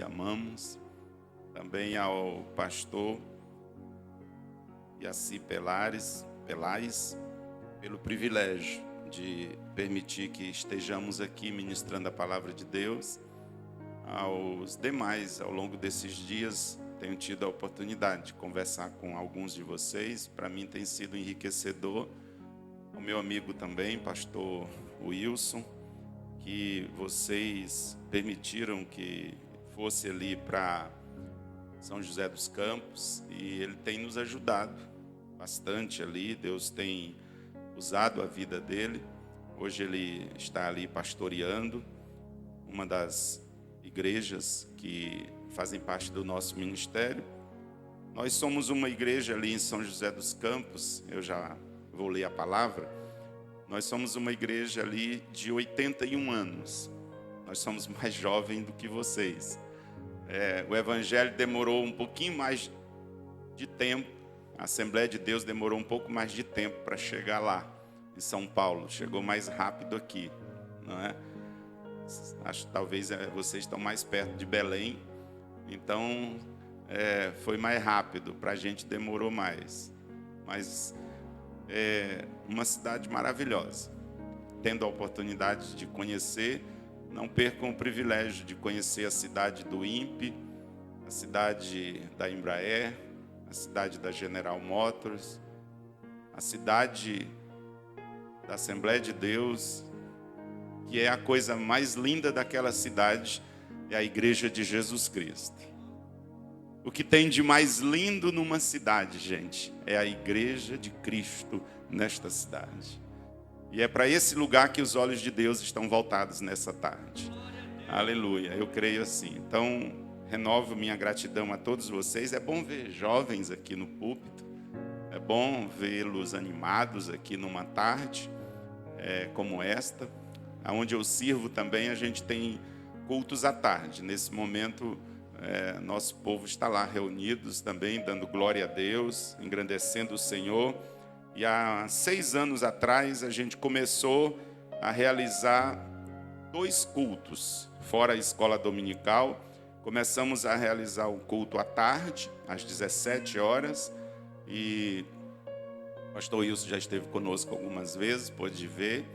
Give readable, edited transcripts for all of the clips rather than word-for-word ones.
e amamos. Também ao pastor Yaci Pelais, pelo privilégio de permitir que estejamos aqui ministrando a palavra de Deus. Aos demais, ao longo desses dias, tenho tido a oportunidade de conversar com alguns de vocês. Para mim tem sido enriquecedor. O meu amigo também, pastor Wilson, que vocês permitiram que fosse ali para São José dos Campos, e ele tem nos ajudado bastante ali. Deus tem usado a vida dele. Hoje ele está ali pastoreando uma das igrejas que fazem parte do nosso ministério. Nós somos uma igreja ali em São José dos Campos, eu já vou ler a palavra. Nós somos uma igreja ali de 81 anos. Nós somos mais jovens do que vocês. O evangelho demorou um pouquinho mais de tempo. A Assembleia de Deus demorou um pouco mais de tempo para chegar lá, em São Paulo. Chegou mais rápido aqui, não é? Acho que talvez vocês estão mais perto de Belém, então foi mais rápido. Para a gente demorou mais. Mas é uma cidade maravilhosa. Tendo a oportunidade de conhecer, não percam o privilégio de conhecer a cidade do INPE, a cidade da Embraer, a cidade da General Motors, a cidade da Assembleia de Deus, que é a coisa mais linda daquela cidade, é a Igreja de Jesus Cristo. O que tem de mais lindo numa cidade, gente, é a Igreja de Cristo nesta cidade. E é para esse lugar que os olhos de Deus estão voltados nessa tarde. Aleluia, eu creio assim. Então, renovo minha gratidão a todos vocês. É bom ver jovens aqui no púlpito. É bom vê-los animados aqui numa tarde como esta. Onde eu sirvo também, a gente tem cultos à tarde. Nesse momento, nosso povo está lá reunidos também, dando glória a Deus, engrandecendo o Senhor. E há 6 anos atrás, a gente começou a realizar 2 cultos, fora a escola dominical. Começamos a realizar o culto à tarde, às 17 horas. E o pastor Wilson já esteve conosco algumas vezes, pôde ver.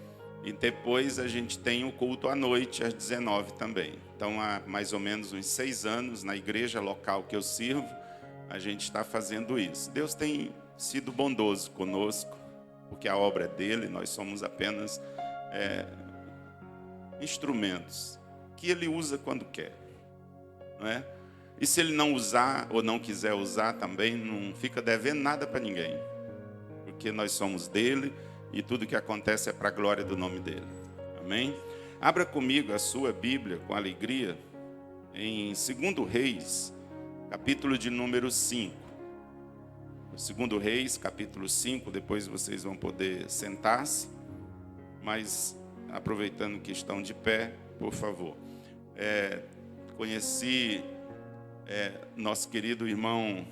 E depois a gente tem o culto à noite, às 19 também. Então, há mais ou menos uns 6 anos, na igreja local que eu sirvo, a gente está fazendo isso. Deus tem sido bondoso conosco, porque a obra é dele, nós somos apenas instrumentos que ele usa quando quer, não é? E se ele não usar ou não quiser usar também, não fica devendo nada para ninguém, porque nós somos dele. E tudo que acontece é para a glória do nome dele. Amém? Abra comigo a sua Bíblia com alegria em 2 Reis, capítulo de número 5. 2 Reis, capítulo 5, depois vocês vão poder sentar-se, mas aproveitando que estão de pé, por favor. Conheci nosso querido irmão,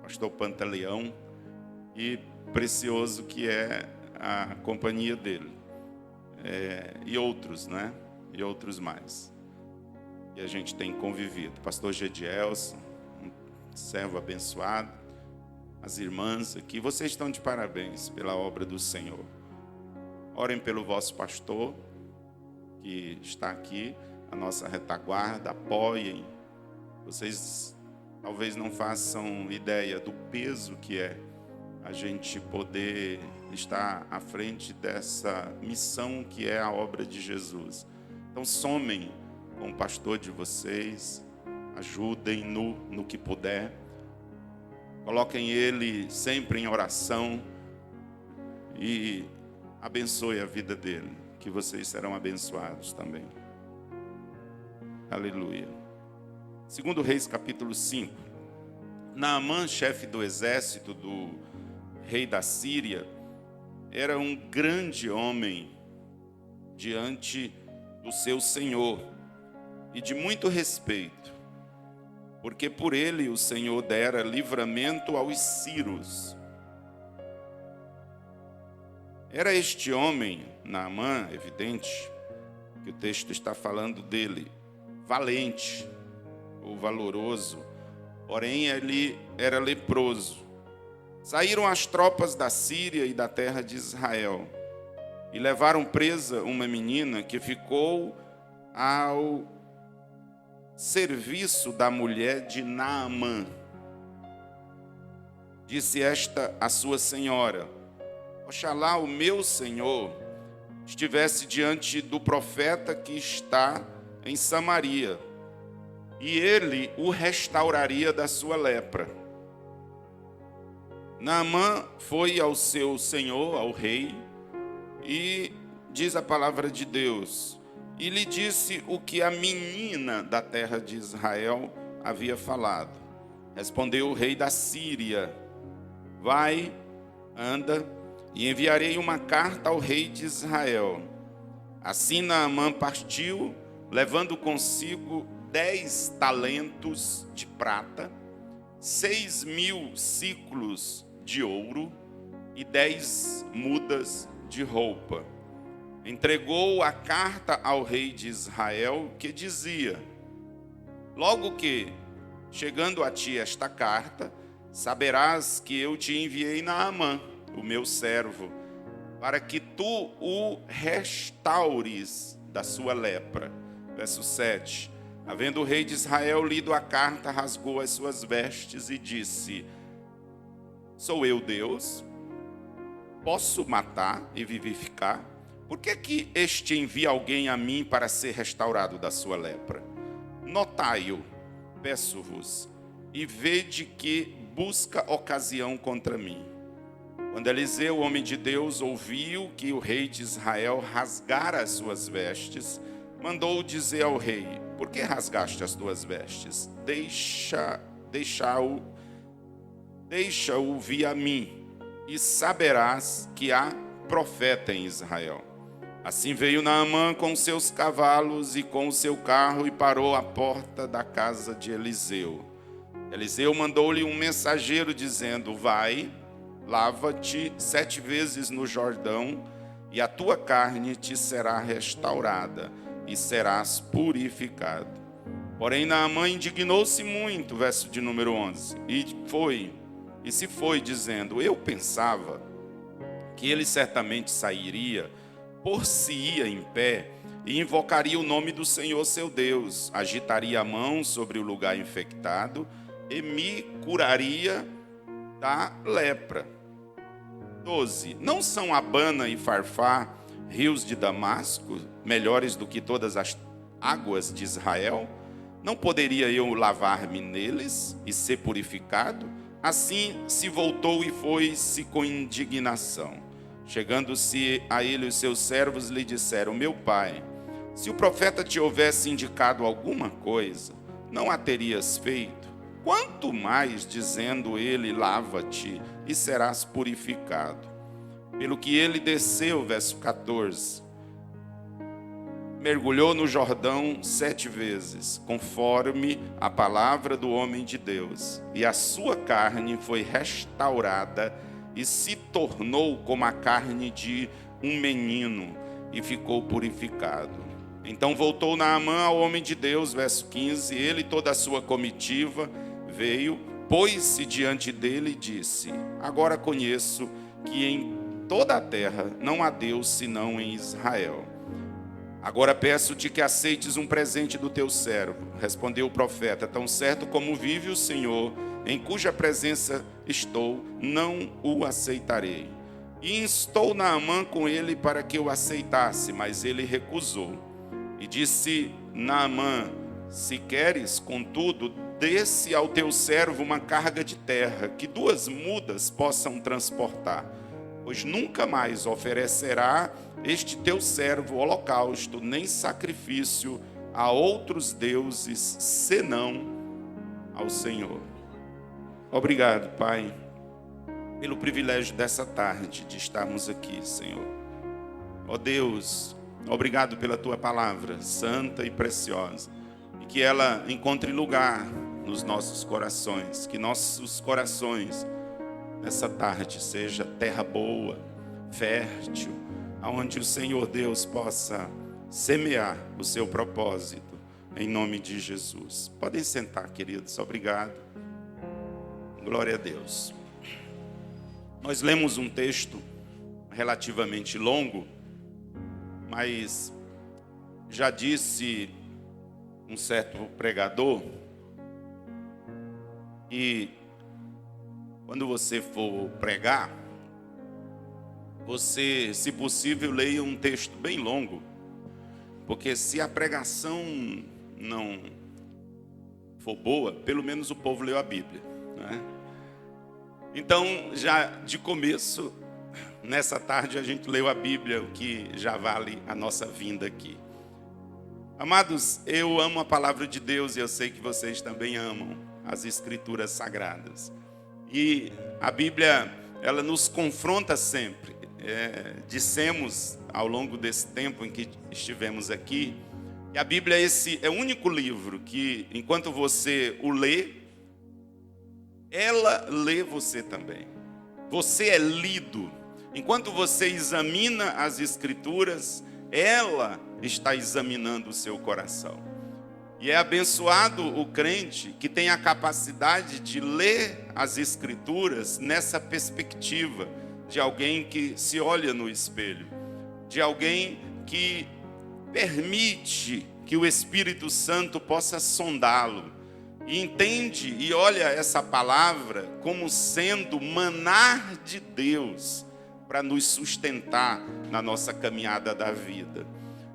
pastor Pantaleão, e precioso que é a companhia dele, e outros, né? E outros mais. E a gente tem convivido. Pastor Gedielson, um servo abençoado. As irmãs aqui, vocês estão de parabéns pela obra do Senhor. Orem pelo vosso pastor, que está aqui, a nossa retaguarda, apoiem. Vocês talvez não façam ideia do peso que é a gente poder estar à frente dessa missão que é a obra de Jesus. Então somem com o pastor de vocês, ajudem no que puder, coloquem ele sempre em oração e abençoe a vida dele, que vocês serão abençoados também. Aleluia. 2 Reis capítulo 5. Naamã, chefe do exército do rei da Síria, era um grande homem diante do seu senhor e de muito respeito, porque por ele o Senhor dera livramento aos sírios. Era este homem, Naamã, evidente, que o texto está falando dele, valente, ou valoroso, porém ele era leproso. Saíram as tropas da Síria e da terra de Israel e levaram presa uma menina que ficou ao serviço da mulher de Naamã. Disse esta a sua senhora: oxalá o meu senhor estivesse diante do profeta que está em Samaria, e ele o restauraria da sua lepra. Naamã foi ao seu senhor, ao rei, e diz a palavra de Deus, e lhe disse o que a menina da terra de Israel havia falado. Respondeu o rei da Síria: vai, anda, e enviarei uma carta ao rei de Israel. Assim Naamã partiu, levando consigo 10 talentos de prata, 6.000 ciclos de ouro e 10 mudas de roupa. Entregou a carta ao rei de Israel, que dizia: logo que, chegando a ti esta carta, saberás que eu te enviei Naamã, o meu servo, para que tu o restaures da sua lepra. Verso 7. Havendo o rei de Israel lido a carta, rasgou as suas vestes e disse: sou eu Deus? Posso matar e vivificar? Por que este envia alguém a mim para ser restaurado da sua lepra? Notai-o, peço-vos, e vede que busca ocasião contra mim. Quando Eliseu, homem de Deus, ouviu que o rei de Israel rasgara as suas vestes, mandou dizer ao rei: por que rasgaste as tuas vestes? Deixa-o vir a mim, e saberás que há profeta em Israel. Assim veio Naamã com seus cavalos e com o seu carro e parou à porta da casa de Eliseu. Eliseu mandou-lhe um mensageiro dizendo: vai, lava-te 7 vezes no Jordão, e a tua carne te será restaurada, e serás purificado. Porém Naamã indignou-se muito, verso de número 11, e se foi dizendo: eu pensava que ele certamente sairia, por-se-ia em pé, e invocaria o nome do Senhor seu Deus, agitaria a mão sobre o lugar infectado, e me curaria da lepra. 12. Não são Abana e Farfá, rios de Damasco, melhores do que todas as águas de Israel? Não poderia eu lavar-me neles e ser purificado? Assim se voltou e foi-se com indignação. Chegando-se a ele os seus servos lhe disseram: meu pai, se o profeta te houvesse indicado alguma coisa, não a terias feito? Quanto mais dizendo ele: lava-te e serás purificado. Pelo que ele desceu, verso 14, mergulhou no Jordão 7 vezes, conforme a palavra do homem de Deus, e a sua carne foi restaurada e se tornou como a carne de um menino, e ficou purificado. Então voltou Naamã ao homem de Deus, verso 15, ele e toda a sua comitiva veio, pôs-se diante dele e disse: agora conheço que em toda a terra não há Deus senão em Israel. Agora peço-te que aceites um presente do teu servo. Respondeu o profeta: tão certo como vive o Senhor, em cuja presença estou, não o aceitarei. E instou Naamã com ele para que o aceitasse, mas ele recusou. E disse Naamã: se queres, contudo, desce ao teu servo uma carga de terra, que 2 mudas possam transportar, pois nunca mais oferecerá este teu servo holocausto, nem sacrifício a outros deuses, senão ao Senhor. Obrigado, Pai, pelo privilégio dessa tarde de estarmos aqui, Senhor. Ó Deus, obrigado pela tua palavra santa e preciosa, e que ela encontre lugar nos nossos corações, que nossos corações nessa tarde seja terra boa, fértil, aonde o Senhor Deus possa semear o seu propósito em nome de Jesus. Podem sentar, queridos. Obrigado. Glória a Deus. Nós lemos um texto relativamente longo, mas já disse um certo pregador que quando você for pregar, você, se possível, leia um texto bem longo, porque se a pregação não for boa, pelo menos o povo leu a Bíblia, né? Então, já de começo, nessa tarde a gente leu a Bíblia, o que já vale a nossa vinda aqui. Amados, eu amo a palavra de Deus e eu sei que vocês também amam as Escrituras Sagradas. E a Bíblia, ela nos confronta sempre. Dissemos ao longo desse tempo em que estivemos aqui, que a Bíblia é o único livro que, enquanto você o lê, ela lê você também. Você é lido. Enquanto você examina as Escrituras, ela está examinando o seu coração. E é abençoado o crente que tem a capacidade de ler as Escrituras nessa perspectiva de alguém que se olha no espelho, de alguém que permite que o Espírito Santo possa sondá-lo, e entende e olha essa palavra como sendo maná de Deus para nos sustentar na nossa caminhada da vida.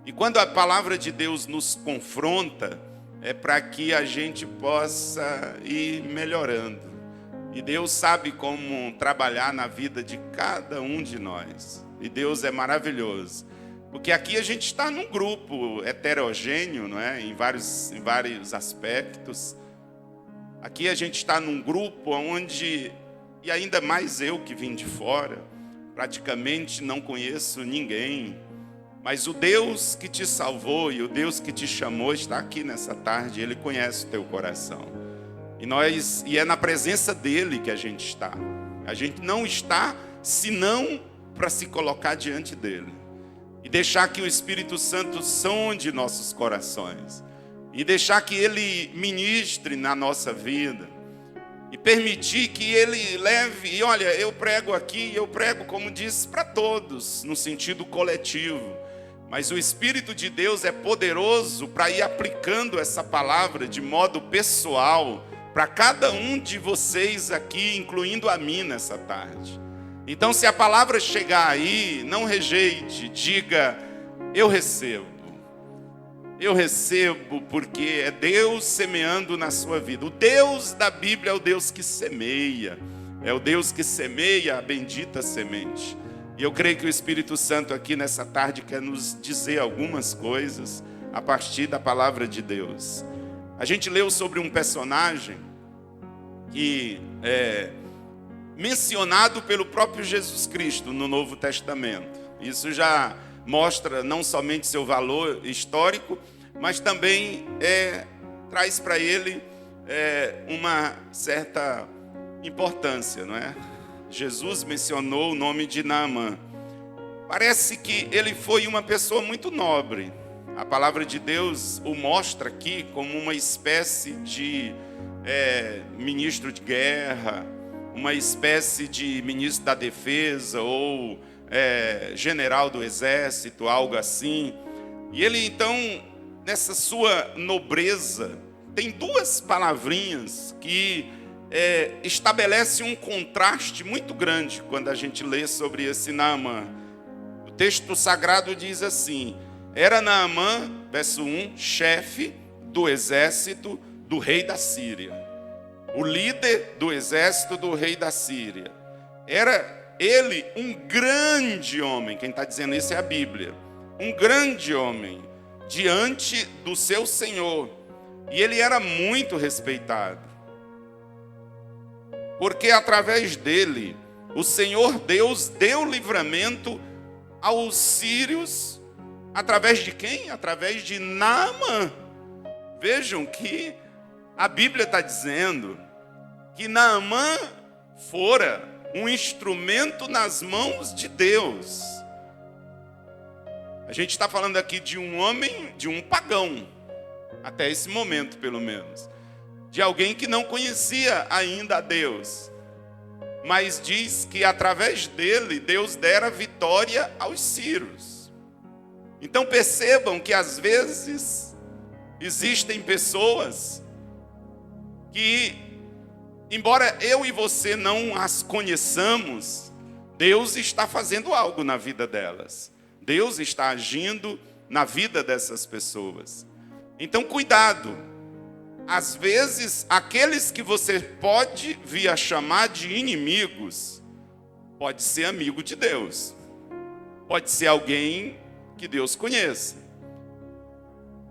E quando a palavra de Deus nos confronta, é para que a gente possa ir melhorando. E Deus sabe como trabalhar na vida de cada um de nós. E Deus é maravilhoso. Porque aqui a gente está num grupo heterogêneo, não é? Em vários aspectos. Aqui a gente está num grupo onde, e ainda mais eu que vim de fora, praticamente não conheço ninguém. Mas o Deus que te salvou e o Deus que te chamou está aqui nessa tarde. Ele conhece o teu coração. E é na presença dele que a gente está. A gente não está senão para se colocar diante dele. E deixar que o Espírito Santo sonde nossos corações. E deixar que ele ministre na nossa vida. E permitir que ele leve. E olha, eu prego aqui, eu prego, como disse, para todos, no sentido coletivo. Mas o Espírito de Deus é poderoso para ir aplicando essa palavra de modo pessoal para cada um de vocês aqui, incluindo a mim nessa tarde. Então, se a palavra chegar aí, não rejeite, diga: eu recebo. Eu recebo porque é Deus semeando na sua vida. O Deus da Bíblia é o Deus que semeia. É o Deus que semeia a bendita semente. E eu creio que o Espírito Santo aqui nessa tarde quer nos dizer algumas coisas a partir da palavra de Deus. A gente leu sobre um personagem que é mencionado pelo próprio Jesus Cristo no Novo Testamento. Isso já mostra não somente seu valor histórico, mas também traz para ele uma certa importância, não é? Jesus mencionou o nome de Naamã. Parece que ele foi uma pessoa muito nobre. A palavra de Deus o mostra aqui como uma espécie de ministro de guerra, uma espécie de ministro da defesa ou general do exército, algo assim. E ele então, nessa sua nobreza, tem duas palavrinhas que estabelece um contraste muito grande quando a gente lê sobre esse Naamã. O texto sagrado diz assim: era Naamã, verso 1, chefe do exército do rei da Síria. O líder do exército do rei da Síria. Era ele um grande homem, quem está dizendo isso é a Bíblia. Um grande homem diante do seu Senhor. E ele era muito respeitado. Porque através dele, o Senhor Deus deu livramento aos sírios. Através de quem? Através de Naamã. Vejam que a Bíblia está dizendo que Naamã fora um instrumento nas mãos de Deus. A gente está falando aqui de um homem, de um pagão. até esse momento pelo menos, de alguém que não conhecia ainda a Deus, mas diz que através dele Deus dera vitória aos sírios. Então percebam que às vezes existem pessoas que, embora eu e você não as conheçamos, Deus está fazendo algo na vida delas. Deus está agindo na vida dessas pessoas. Então cuidado. Às vezes, aqueles que você pode vir a chamar de inimigos, pode ser amigo de Deus. Pode ser alguém que Deus conheça.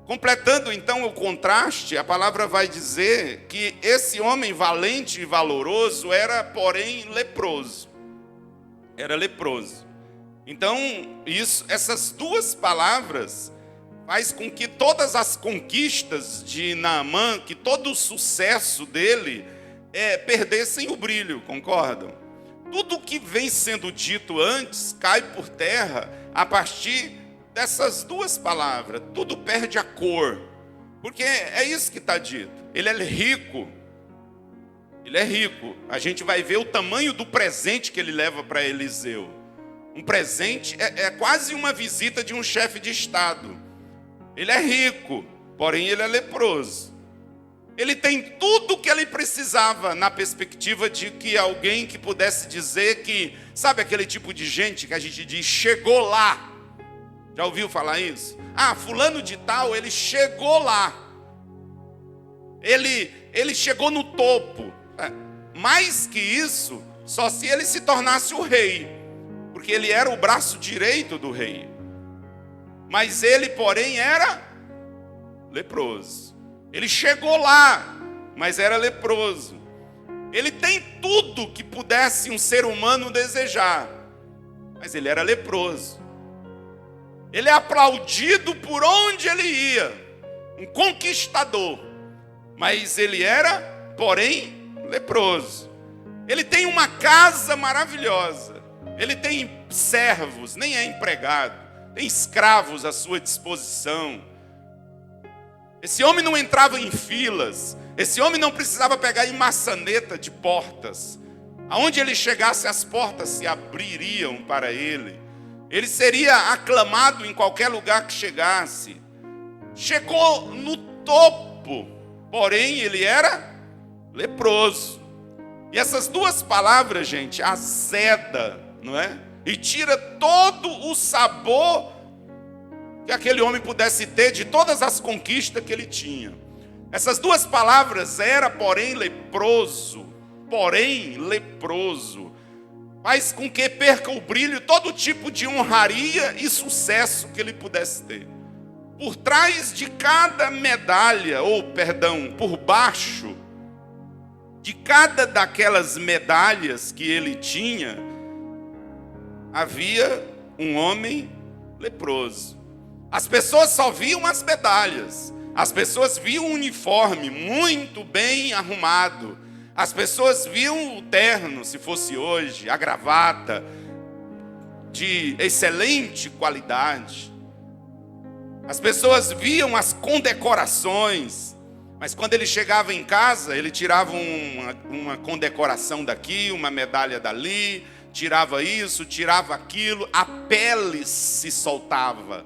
Completando então o contraste, a palavra vai dizer que esse homem valente e valoroso era, porém, leproso. Era leproso. Então, essas duas palavras faz com que todas as conquistas de Naamã, que todo o sucesso dele, perdessem o brilho, concordam? Tudo que vem sendo dito antes cai por terra a partir dessas duas palavras. Tudo perde a cor, porque é isso que está dito. Ele é rico. Ele é rico. A gente vai ver o tamanho do presente que ele leva para Eliseu. Um presente é quase uma visita de um chefe de estado. Ele é rico, porém ele é leproso. Ele tem tudo o que ele precisava na perspectiva de que alguém que pudesse dizer que, sabe aquele tipo de gente que a gente diz, chegou lá. Já ouviu falar isso? Ah, fulano de tal, ele chegou lá. Ele chegou no topo. Mais que isso, só se ele se tornasse o rei. Porque ele era o braço direito do rei. Mas ele, porém, era leproso. Ele chegou lá, mas era leproso. Ele tem tudo que pudesse um ser humano desejar, mas ele era leproso. Ele é aplaudido por onde ele ia, um conquistador, mas ele era, porém, leproso. Ele tem uma casa maravilhosa, ele tem servos, nem é empregado. Tem escravos à sua disposição. Esse homem não entrava em filas. Esse homem não precisava pegar em maçaneta de portas. Aonde ele chegasse, as portas se abririam para ele. Ele seria aclamado em qualquer lugar que chegasse. Chegou no topo, porém ele era leproso. E essas duas palavras, gente, azeda, não é? E tira todo o sabor que aquele homem pudesse ter de todas as conquistas que ele tinha. Essas duas palavras, era, porém, leproso, faz com que perca o brilho todo tipo de honraria e sucesso que ele pudesse ter. Por trás de cada medalha, por baixo de cada daquelas medalhas que ele tinha, havia um homem leproso. As pessoas só viam as medalhas. As pessoas viam o uniforme muito bem arrumado. As pessoas viam o terno, se fosse hoje, a gravata de excelente qualidade. As pessoas viam as condecorações. Mas quando ele chegava em casa, ele tirava uma condecoração daqui, uma medalha dali, tirava isso, tirava aquilo, a pele se soltava.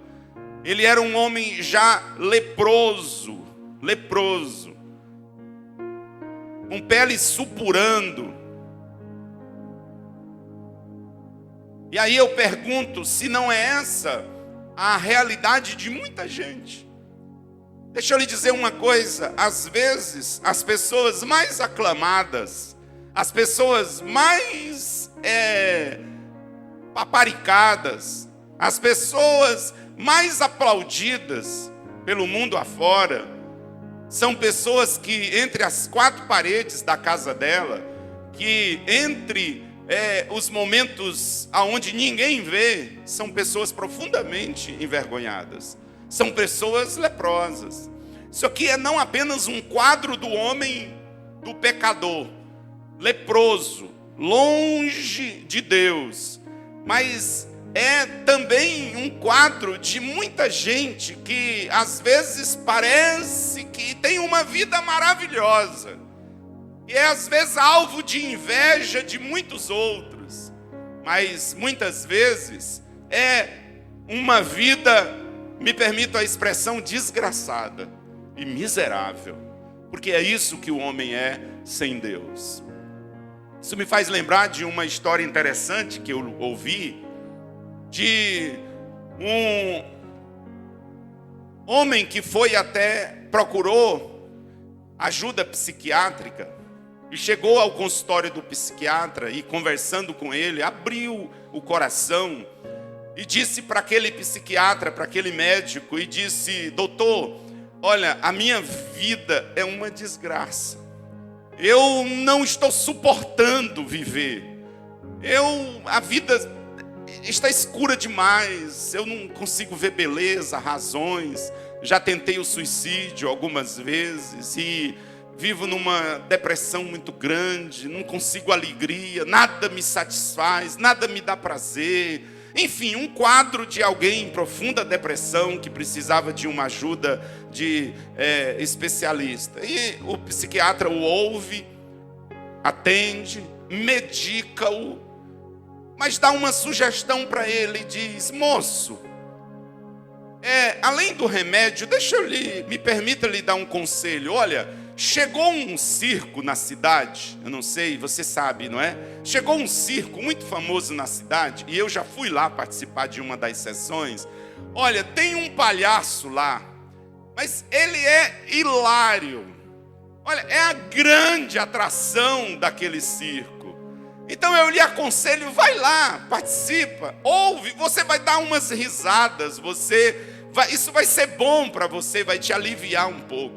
Ele era um homem já leproso, com pele supurando. E aí eu pergunto, se não é essa a realidade de muita gente. Deixa eu lhe dizer uma coisa, às vezes as pessoas mais aclamadas, as pessoas mais paparicadas, as pessoas mais aplaudidas pelo mundo afora, são pessoas que entre as quatro paredes da casa dela, que entre os momentos aonde ninguém vê, são pessoas profundamente envergonhadas, são pessoas leprosas. Isso aqui é não apenas um quadro do homem, do pecador, leproso, longe de Deus, mas é também um quadro de muita gente que às vezes parece que tem uma vida maravilhosa e é às vezes alvo de inveja de muitos outros, mas muitas vezes é uma vida, me permito a expressão, desgraçada e miserável, porque é isso que o homem é sem Deus. Isso me faz lembrar de uma história interessante que eu ouvi, de um homem que procurou ajuda psiquiátrica e chegou ao consultório do psiquiatra e, conversando com ele, abriu o coração e disse para aquele psiquiatra, para aquele médico, e disse: doutor, olha, a minha vida é uma desgraça, eu não estou suportando viver, a vida está escura demais, eu não consigo ver beleza, razões, já tentei o suicídio algumas vezes e vivo numa depressão muito grande, não consigo alegria, nada me satisfaz, nada me dá prazer. Enfim, um quadro de alguém em profunda depressão que precisava de uma ajuda de especialista. E o psiquiatra o ouve, atende, medica-o, mas dá uma sugestão para ele e diz: moço, além do remédio, me permita lhe dar um conselho. Olha, chegou um circo na cidade, eu não sei, você sabe, não é? Chegou um circo muito famoso na cidade, e eu já fui lá participar de uma das sessões. Olha, tem um palhaço lá, mas ele é hilário. Olha, é a grande atração daquele circo. Então eu lhe aconselho, vai lá, participa, ouve, você vai dar umas risadas, isso vai ser bom para você, vai te aliviar um pouco.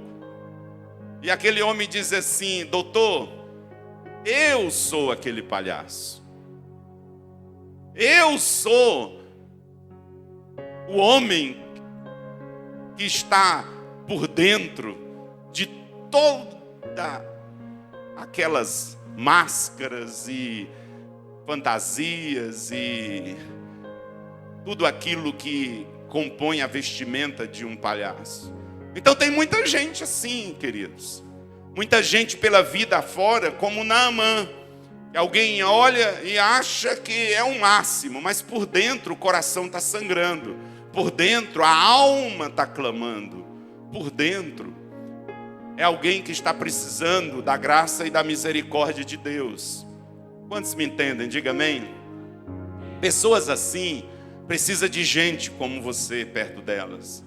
E aquele homem diz assim: doutor, eu sou aquele palhaço, eu sou o homem que está por dentro de toda aquelas máscaras e fantasias e tudo aquilo que compõe a vestimenta de um palhaço. Então tem muita gente assim, queridos, muita gente pela vida afora, como Naamã, que alguém olha e acha que é o máximo, mas por dentro o coração está sangrando, por dentro a alma está clamando, por dentro é alguém que está precisando da graça e da misericórdia de Deus. Quantos me entendem? Diga amém. Pessoas assim precisam de gente como você perto delas.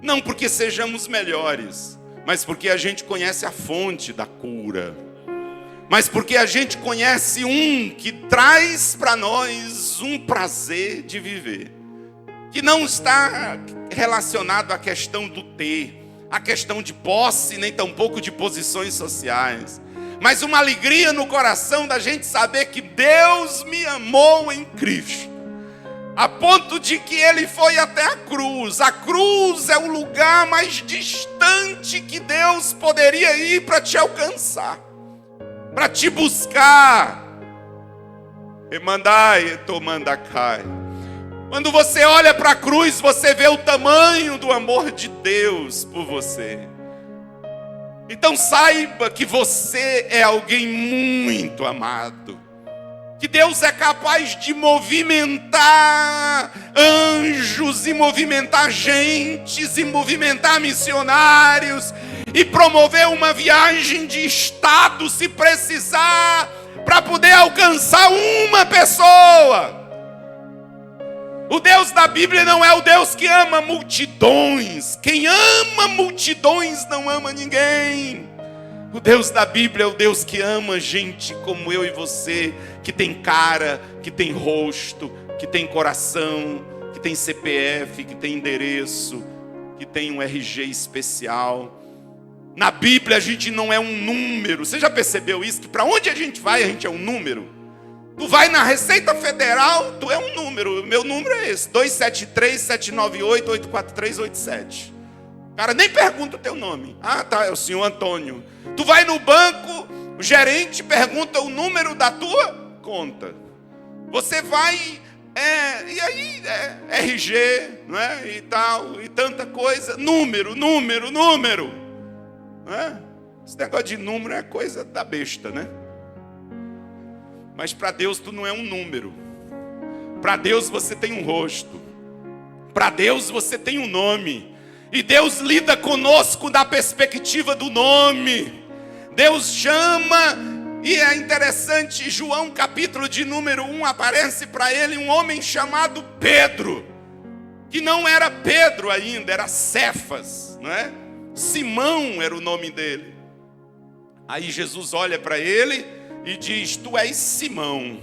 Não porque sejamos melhores, mas porque a gente conhece a fonte da cura. Mas porque a gente conhece um que traz para nós um prazer de viver, que não está relacionado à questão do ter, a questão de posse, nem tampouco de posições sociais, mas uma alegria no coração da gente saber que Deus me amou em Cristo, a ponto de que Ele foi até a cruz. A cruz é o lugar mais distante que Deus poderia ir para te alcançar, para te buscar. Emandai, tomandacai. Quando você olha para a cruz, você vê o tamanho do amor de Deus por você. Então saiba que você é alguém muito amado, que Deus é capaz de movimentar anjos, e movimentar gentes, e movimentar missionários, e promover uma viagem de estado, se precisar, para poder alcançar uma pessoa. O Deus da Bíblia não é o Deus que ama multidões. Quem ama multidões não ama ninguém. O Deus da Bíblia é o Deus que ama gente como eu e você, que tem cara, que tem rosto, que tem coração, que tem CPF, que tem endereço, que tem um RG especial. Na Bíblia a gente não é um número. Você já percebeu isso? Que para onde a gente vai, a gente é um número. Tu vai na Receita Federal, tu é um número. Meu número é esse, 273-798-84387. Cara, nem pergunta o teu nome. Ah, tá, é o senhor Antônio. Tu vai no banco, o gerente pergunta o número da tua conta. Você vai E aí RG, não é? E tal, e tanta coisa. Número. Não é? Esse negócio de número é coisa da besta, né? Mas para Deus tu não é um número. Para Deus você tem um rosto. Para Deus você tem um nome. E Deus lida conosco da perspectiva do nome. Deus chama. E é interessante, João capítulo de número 1, aparece para ele um homem chamado Pedro, que não era Pedro ainda, era Cefas, não é? Simão era o nome dele. Aí Jesus olha para ele e diz: tu és Simão,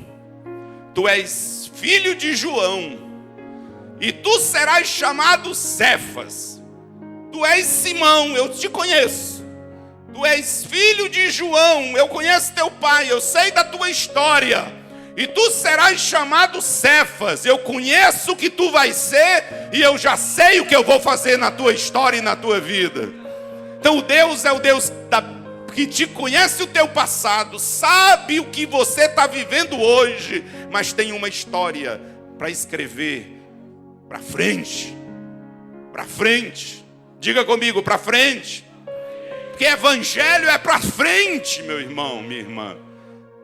tu és filho de João, e tu serás chamado Cefas. Tu és Simão, eu te conheço. Tu és filho de João, eu conheço teu pai, eu sei da tua história. E tu serás chamado Cefas, eu conheço o que tu vais ser, e eu já sei o que eu vou fazer na tua história e na tua vida. Então Deus é o Deus que te conhece o teu passado, sabe o que você está vivendo hoje, mas tem uma história para escrever para frente. Para frente. Diga comigo, para frente. Porque evangelho é para frente, meu irmão, minha irmã.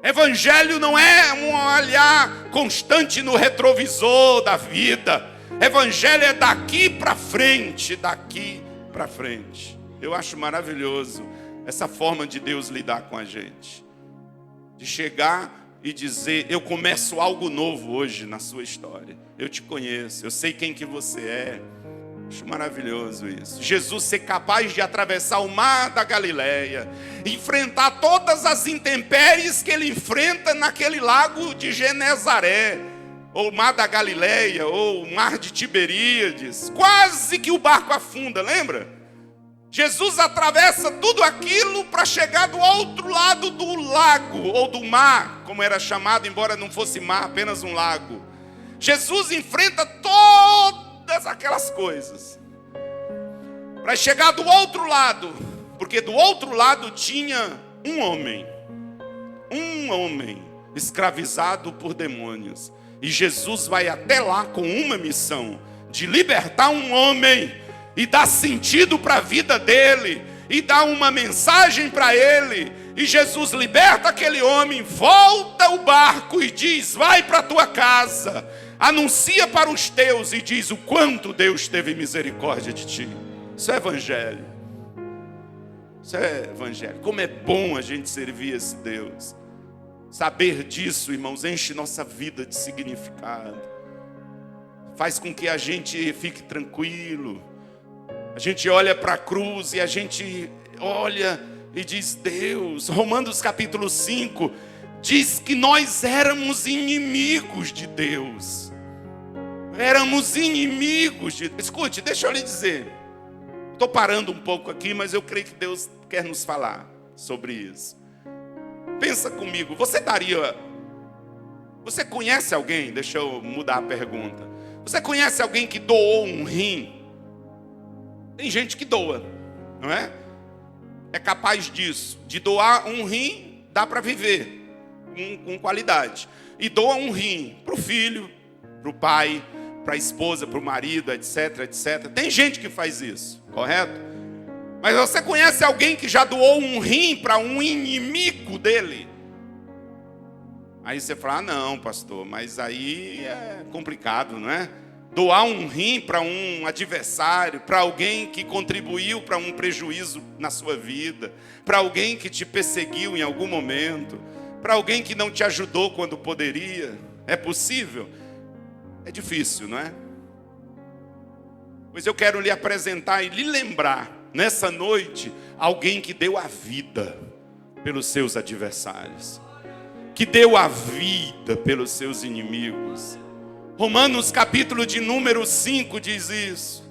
Evangelho não é um olhar constante no retrovisor da vida. Evangelho é daqui para frente, daqui para frente. Eu acho maravilhoso essa forma de Deus lidar com a gente. De chegar e dizer: eu começo algo novo hoje na sua história. Eu te conheço, eu sei quem que você é. Acho maravilhoso isso. Jesus ser capaz de atravessar o mar da Galileia, enfrentar todas as intempéries que ele enfrenta naquele lago de Genezaré, ou o mar da Galileia, ou o mar de Tiberíades. Quase que o barco afunda, lembra? Jesus atravessa tudo aquilo para chegar do outro lado do lago, ou do mar, como era chamado, embora não fosse mar, apenas um lago. Jesus enfrenta todas aquelas coisas para chegar do outro lado, porque do outro lado tinha um homem escravizado por demônios, e Jesus vai até lá com uma missão: de libertar um homem e dar sentido para a vida dele, e dar uma mensagem para ele. E Jesus liberta aquele homem, volta o barco e diz: vai para a tua casa, anuncia para os teus e diz o quanto Deus teve misericórdia de ti. Isso é evangelho. Isso é evangelho. Como é bom a gente servir esse Deus. Saber disso, irmãos, enche nossa vida de significado. Faz com que a gente fique tranquilo. A gente olha para a cruz e a gente olha e diz: Deus. Romanos capítulo 5 diz que nós éramos inimigos de Deus. Éramos inimigos de Deus. Escute, deixa eu lhe dizer. Estou parando um pouco aqui, mas eu creio que Deus quer nos falar sobre isso. Pensa comigo, você conhece alguém? Deixa eu mudar a pergunta. Você conhece alguém que doou um rim? Tem gente que doa, não é? É capaz disso, de doar um rim, dá para viver com qualidade. E doa um rim para o filho, para o pai, para a esposa, para o marido, etc, etc. Tem gente que faz isso, correto? Mas você conhece alguém que já doou um rim para um inimigo dele? Aí você fala: ah, não, pastor, mas aí é complicado, não é? Doar um rim para um adversário, para alguém que contribuiu para um prejuízo na sua vida, para alguém que te perseguiu em algum momento, para alguém que não te ajudou quando poderia. É possível? É difícil, não é? Pois eu quero lhe apresentar e lhe lembrar, nessa noite, alguém que deu a vida pelos seus adversários, que deu a vida pelos seus inimigos. Romanos capítulo de número 5 diz isso,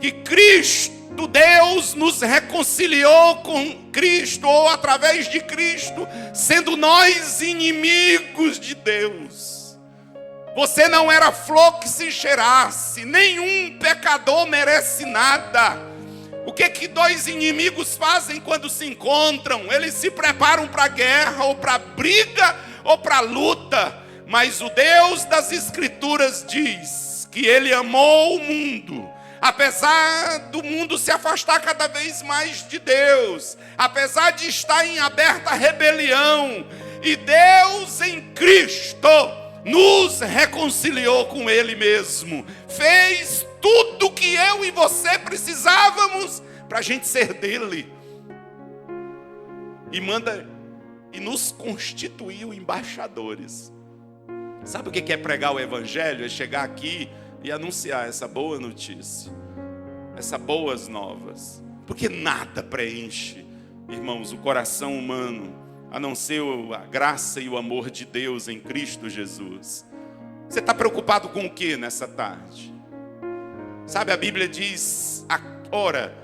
que Cristo, Deus nos reconciliou com Cristo, ou através de Cristo, sendo nós inimigos de Deus. Você não era flor que se cheirasse, nenhum pecador merece nada. O que dois inimigos fazem quando se encontram? Eles se preparam para a guerra, ou para a briga, ou para a luta. Mas o Deus das Escrituras diz que Ele amou o mundo, apesar do mundo se afastar cada vez mais de Deus, apesar de estar em aberta rebelião, e Deus em Cristo nos reconciliou com Ele mesmo, fez tudo que eu e você precisávamos para a gente ser dele, e nos constituiu embaixadores. Sabe o que é pregar o Evangelho? É chegar aqui e anunciar essa boa notícia, essas boas novas, porque nada preenche, irmãos, o coração humano, a não ser a graça e o amor de Deus em Cristo Jesus. Você está preocupado com o que nessa tarde? Sabe, a Bíblia diz: ora,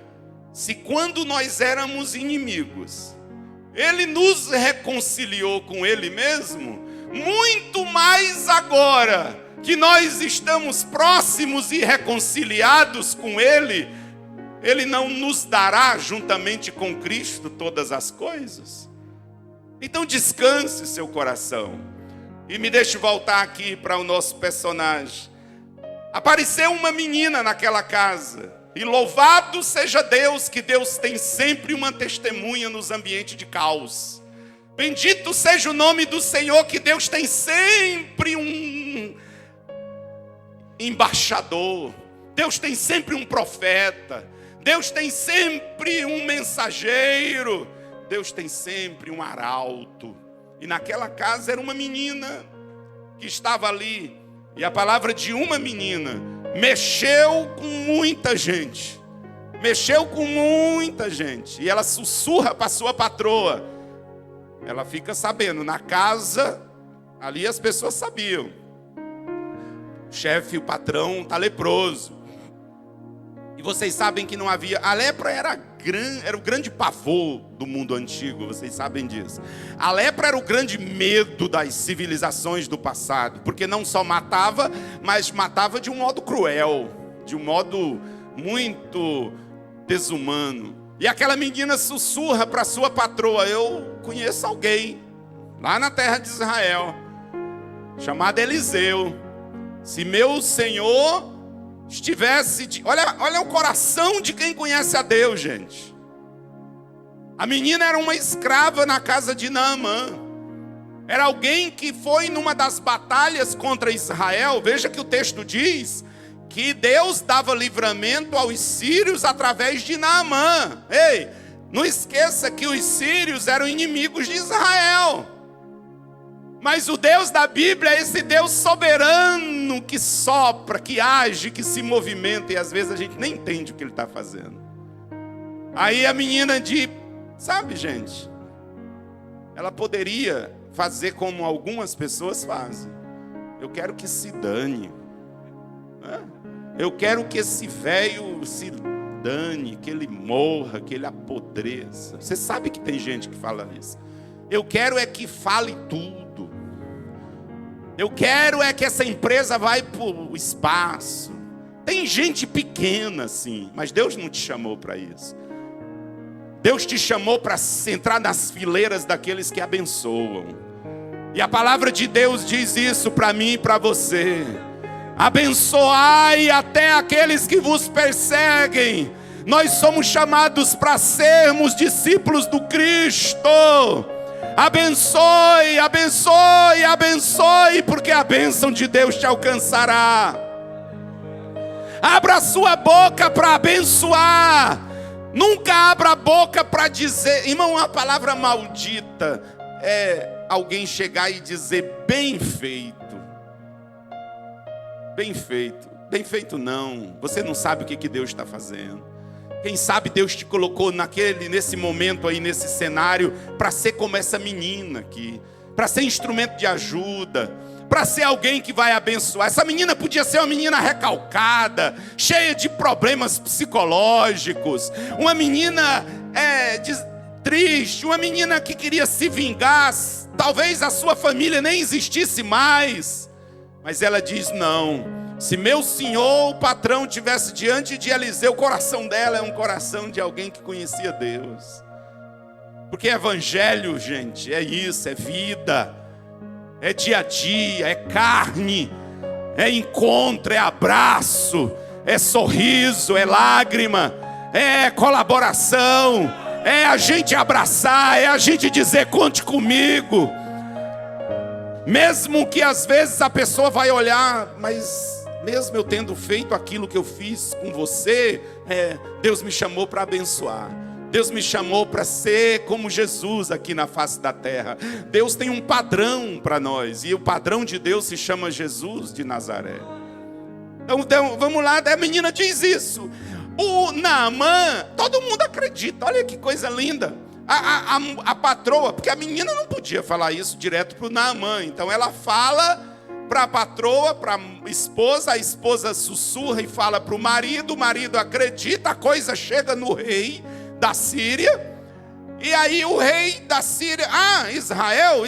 se quando nós éramos inimigos, Ele nos reconciliou com Ele mesmo, muito mais agora que nós estamos próximos e reconciliados com Ele, Ele não nos dará juntamente com Cristo todas as coisas? Então descanse seu coração. E me deixe voltar aqui para o nosso personagem. Apareceu uma menina naquela casa, e louvado seja Deus, que Deus tem sempre uma testemunha nos ambientes de caos. Bendito seja o nome do Senhor, que Deus tem sempre um embaixador, Deus tem sempre um profeta, Deus tem sempre um mensageiro, Deus tem sempre um arauto. E naquela casa era uma menina que estava ali, e a palavra de uma menina mexeu com muita gente, e ela sussurra para sua patroa. Ela fica sabendo, na casa, ali as pessoas sabiam, o chefe, o patrão está leproso. E vocês sabem que não havia, a lepra era o grande pavor do mundo antigo, vocês sabem disso. A lepra era o grande medo das civilizações do passado, porque não só matava, mas matava de um modo cruel, de um modo muito desumano. E aquela menina sussurra para sua patroa: eu conheço alguém lá na terra de Israel, chamado Eliseu. Se meu Senhor estivesse... Olha o coração de quem conhece a Deus, gente. A menina era uma escrava na casa de Naamã. Era alguém que foi numa das batalhas contra Israel. Veja que o texto diz que Deus dava livramento aos sírios através de Naamã. Ei, não esqueça que os sírios eram inimigos de Israel. Mas o Deus da Bíblia é esse Deus soberano que sopra, que age, que se movimenta, e às vezes a gente nem entende o que Ele está fazendo. Aí a menina diz, sabe, gente, ela poderia fazer como algumas pessoas fazem. Eu quero que se dane. Eu quero que esse velho se dane, que ele morra, que ele apodreça. Você sabe que tem gente que fala isso. Eu quero é que fale tudo. Eu quero é que essa empresa vai para o espaço. Tem gente pequena assim, mas Deus não te chamou para isso. Deus te chamou para entrar nas fileiras daqueles que abençoam. E a palavra de Deus diz isso para mim e para você. Abençoai até aqueles que vos perseguem. Nós somos chamados para sermos discípulos do Cristo. Abençoe, abençoe, abençoe, porque a bênção de Deus te alcançará. Abra a sua boca para abençoar. Nunca abra a boca para dizer, irmão, uma palavra maldita é alguém chegar e dizer bem feito. Bem feito. Bem feito não. Você não sabe o que Deus está fazendo. Quem sabe Deus te colocou nesse momento aí, nesse cenário, para ser como essa menina aqui. Para ser instrumento de ajuda. Para ser alguém que vai abençoar. Essa menina podia ser uma menina recalcada, cheia de problemas psicológicos. Uma menina triste, uma menina que queria se vingar. Talvez a sua família nem existisse mais. Mas ela diz, não, se meu senhor, o patrão, tivesse diante de Eliseu, o coração dela é um coração de alguém que conhecia Deus. Porque evangelho, gente, é isso, é vida. é dia a dia, é carne, é encontro, é abraço, é sorriso, é lágrima, é colaboração, é a gente abraçar, é a gente dizer: conte comigo. Mesmo que às vezes a pessoa vai olhar, mas mesmo eu tendo feito aquilo que eu fiz com você, Deus me chamou para abençoar. Deus me chamou para ser como Jesus aqui na face da terra. Deus tem um padrão para nós, e o padrão de Deus se chama Jesus de Nazaré. Então vamos lá, a menina diz isso. O Naamã, todo mundo acredita, olha que coisa linda. A patroa, porque a menina não podia falar isso direto para o Naamã, então ela fala para a patroa, para a esposa sussurra e fala para o marido acredita, a coisa chega no rei da Síria, e aí o rei da Síria, Israel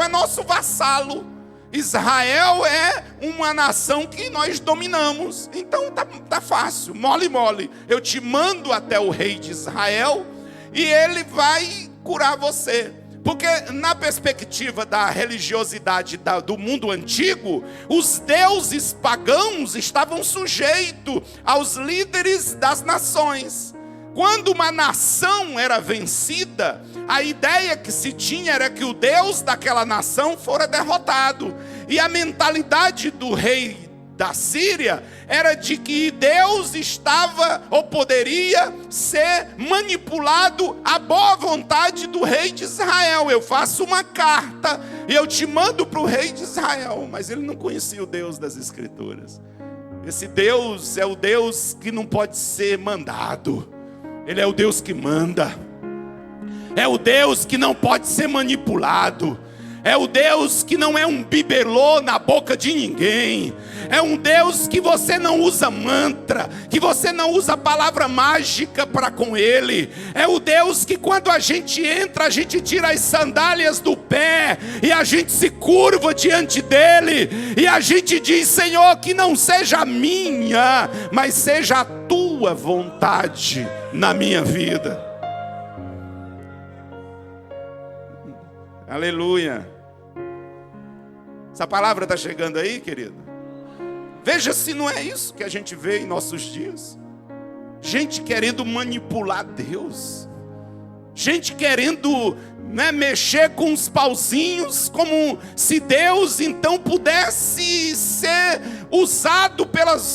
é nosso vassalo, Israel é uma nação que nós dominamos, então tá fácil, mole, eu te mando até o rei de Israel, e ele vai curar você. Porque na perspectiva da religiosidade do mundo antigo, os deuses pagãos estavam sujeitos aos líderes das nações. Quando uma nação era vencida, a ideia que se tinha era que o Deus daquela nação fora derrotado. E a mentalidade do rei da Síria era de que Deus estava ou poderia ser manipulado à boa vontade do rei de Israel. Eu faço uma carta e eu te mando para o rei de Israel. Mas ele não conhecia o Deus das Escrituras. Esse Deus é o Deus que não pode ser mandado. Ele é o Deus que manda. É o Deus que não pode ser manipulado. É o Deus que não é um bibelô na boca de ninguém. É um Deus que você não usa mantra, que você não usa palavra mágica para com Ele. É o Deus que quando a gente entra, a gente tira as sandálias do pé e a gente se curva diante dEle. E a gente diz: Senhor, que não seja a minha, mas seja a Tua vontade na minha vida. Aleluia. Essa palavra está chegando aí, querido? Veja se não é isso que a gente vê em nossos dias. Gente querendo manipular Deus. Gente querendo, mexer com os pauzinhos, como se Deus então pudesse ser usado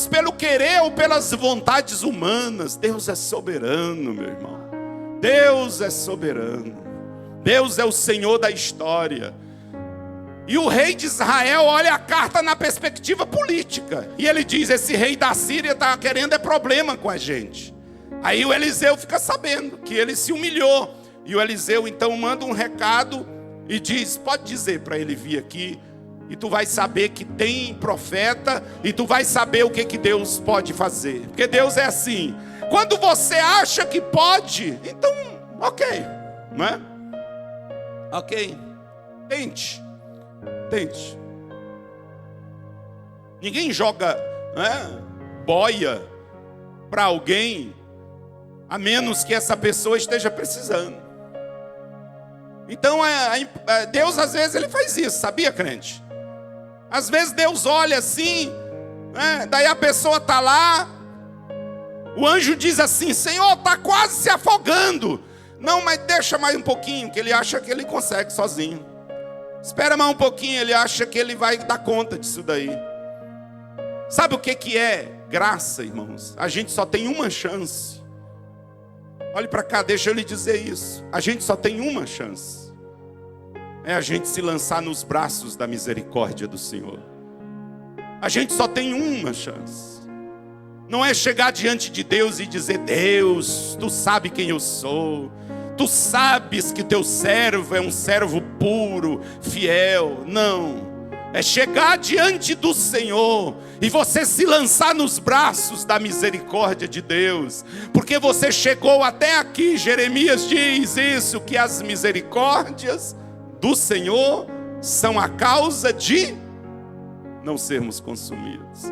pelo querer ou pelas vontades humanas. Deus é soberano, meu irmão. Deus é soberano. Deus é o Senhor da história. E o rei de Israel olha a carta na perspectiva política. E ele diz: esse rei da Síria está querendo problema com a gente. Aí o Eliseu fica sabendo que ele se humilhou. E o Eliseu então manda um recado e diz: pode dizer para ele vir aqui. E tu vai saber que tem profeta. E tu vai saber o que Deus pode fazer. Porque Deus é assim. Quando você acha que pode, então ok, não é? Ok, tente. Ninguém joga boia para alguém, a menos que essa pessoa esteja precisando. Então Deus às vezes ele faz isso, sabia, crente? Às vezes Deus olha assim, daí a pessoa está lá, o anjo diz assim: Senhor, está quase se afogando. Não, mas deixa mais um pouquinho, que ele acha que ele consegue sozinho. Espera mais um pouquinho, ele acha que ele vai dar conta disso daí. Sabe o que é graça, irmãos? A gente só tem uma chance. Olhe para cá, deixa eu lhe dizer isso. A gente só tem uma chance. É a gente se lançar nos braços da misericórdia do Senhor. A gente só tem uma chance. Não é chegar diante de Deus e dizer: Deus, Tu sabe quem eu sou. Tu sabes que teu servo é um servo puro, fiel. Não. É chegar diante do Senhor e você se lançar nos braços da misericórdia de Deus. Porque você chegou até aqui. Jeremias diz isso, que as misericórdias do Senhor são a causa de não sermos consumidos.